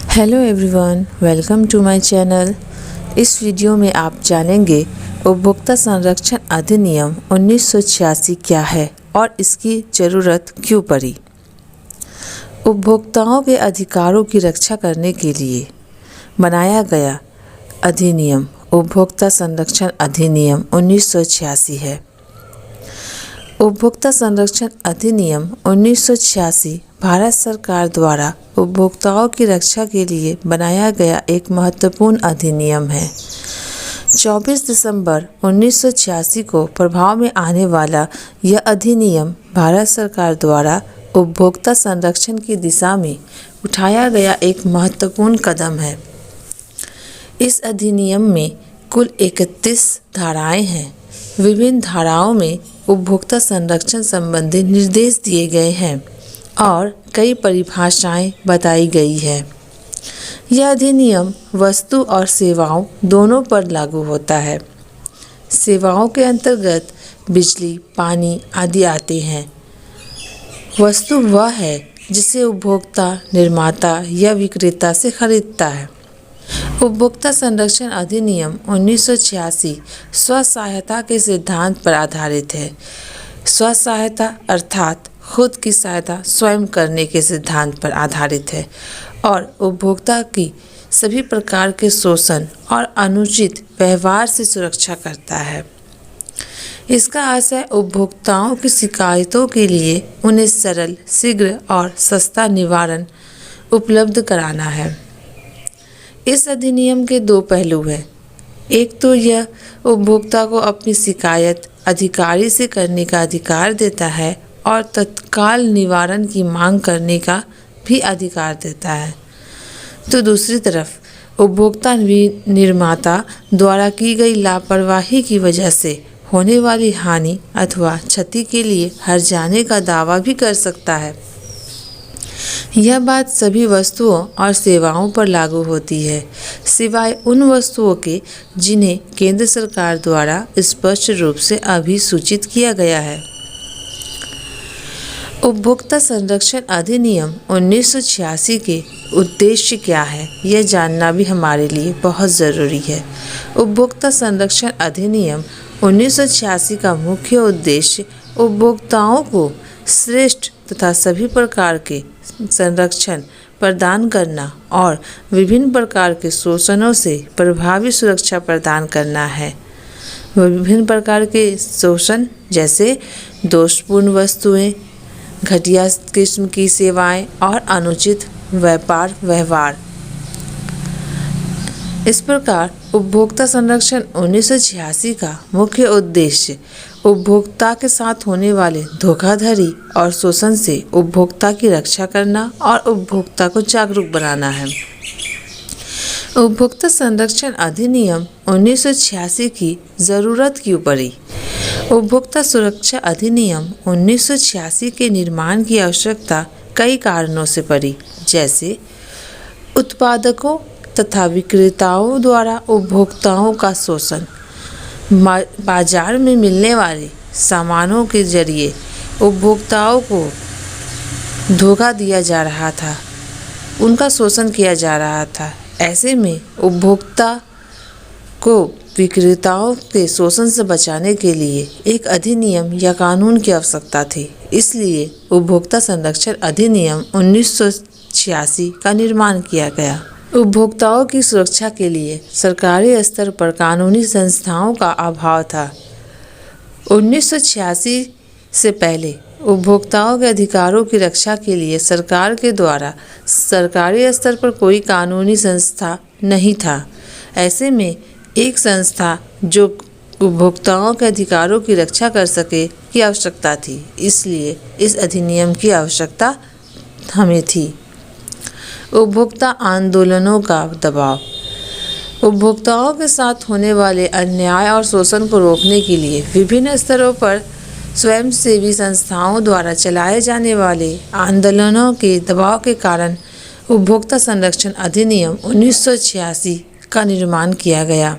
Hello everyone, welcome to my channel. इस video में आप जानेंगे उपभोक्ता संरक्षण अधिनियम 1986 क्या है और इसकी ज़रूरत क्यों पड़ी। उपभोक्ताओं के अधिकारों की रक्षा करने के लिए बनाया गया अधिनियम उपभोक्ता संरक्षण अधिनियम 1986 है। उपभोक्ता संरक्षण अधिनियम 1986 भारत सरकार द्वारा उपभोक्ताओं की रक्षा के लिए बनाया गया एक महत्वपूर्ण अधिनियम है। 24 दिसंबर 1986 को प्रभाव में आने वाला यह अधिनियम भारत सरकार द्वारा उपभोक्ता संरक्षण की दिशा में उठाया गया एक महत्वपूर्ण कदम है। इस अधिनियम में कुल 31 धाराएं हैं। विभिन्न धाराओं में उपभोक्ता संरक्षण संबंधी निर्देश दिए गए हैं और कई परिभाषाएं बताई गई है। यह अधिनियम वस्तु और सेवाओं दोनों पर लागू होता है। सेवाओं के अंतर्गत बिजली, पानी आदि आते हैं। वस्तु वह है जिसे उपभोक्ता निर्माता या विक्रेता से खरीदता है। उपभोक्ता संरक्षण अधिनियम 1986 स्व सहायता के सिद्धांत पर आधारित है। स्व सहायता अर्थात खुद की सहायता स्वयं करने के सिद्धांत पर आधारित है और उपभोक्ता की सभी प्रकार के शोषण और अनुचित व्यवहार से सुरक्षा करता है। इसका आशय उपभोक्ताओं की शिकायतों के लिए उन्हें सरल, शीघ्र और सस्ता निवारण उपलब्ध कराना है। इस अधिनियम के दो पहलू हैं। एक तो यह उपभोक्ता को अपनी शिकायत अधिकारी से करने का अधिकार देता है और तत्काल निवारण की मांग करने का भी अधिकार देता है। तो दूसरी तरफ उपभोक्ता निर्माता द्वारा की गई लापरवाही की वजह से होने वाली हानि अथवा क्षति के लिए हर्जाने का दावा भी कर सकता है। यह बात सभी वस्तुओं और सेवाओं पर लागू होती है, सिवाय उन वस्तुओं के जिन्हें केंद्र सरकार द्वारा स्पष्ट रूप से अधिसूचित किया गया है। उपभोक्ता संरक्षण अधिनियम 1986 के उद्देश्य क्या है, यह जानना भी हमारे लिए बहुत ज़रूरी है। उपभोक्ता संरक्षण अधिनियम 1986 का मुख्य उद्देश्य उपभोक्ताओं को श्रेष्ठ तथा सभी प्रकार के संरक्षण प्रदान करना और विभिन्न प्रकार के शोषणों से प्रभावी सुरक्षा प्रदान करना है। विभिन्न प्रकार के शोषण जैसे दोषपूर्ण वस्तुएं, घटिया किस्म की सेवाएं और अनुचित व्यवहार। इस प्रकार उपभोक्ता संरक्षण 1986 का मुख्य उद्देश्य उपभोक्ता के साथ होने वाले धोखाधड़ी और शोषण से उपभोक्ता की रक्षा करना और उपभोक्ता को जागरूक बनाना है। उपभोक्ता संरक्षण अधिनियम 1986 की ज़रूरत क्यों पड़ी? उपभोक्ता सुरक्षा अधिनियम 1986 के निर्माण की आवश्यकता कई कारणों से पड़ी, जैसे उत्पादकों तथा विक्रेताओं द्वारा उपभोक्ताओं का शोषण, बाजार में मिलने वाले सामानों के जरिए उपभोक्ताओं को धोखा दिया जा रहा था, उनका शोषण किया जा रहा था। ऐसे में उपभोक्ता को विक्रेताओं के शोषण से बचाने के लिए एक अधिनियम या कानून की आवश्यकता थी। इसलिए उपभोक्ता संरक्षण अधिनियम 1986 का निर्माण किया गया। उपभोक्ताओं की सुरक्षा के लिए सरकारी स्तर पर कानूनी संस्थाओं का अभाव था। 1986 से पहले उपभोक्ताओं के अधिकारों की रक्षा के लिए सरकार के द्वारा सरकारी स्तर पर कोई कानूनी संस्था नहीं था। ऐसे में एक संस्था जो उपभोक्ताओं के अधिकारों की रक्षा कर सके की आवश्यकता थी। इसलिए इस अधिनियम की आवश्यकता हमें थी। उपभोक्ता आंदोलनों का दबाव। उपभोक्ताओं के साथ होने वाले अन्याय और शोषण को रोकने के लिए विभिन्न स्तरों पर स्वयंसेवी संस्थाओं द्वारा चलाए जाने वाले आंदोलनों के दबाव के कारण उपभोक्ता संरक्षण अधिनियम 1986 का निर्माण किया गया।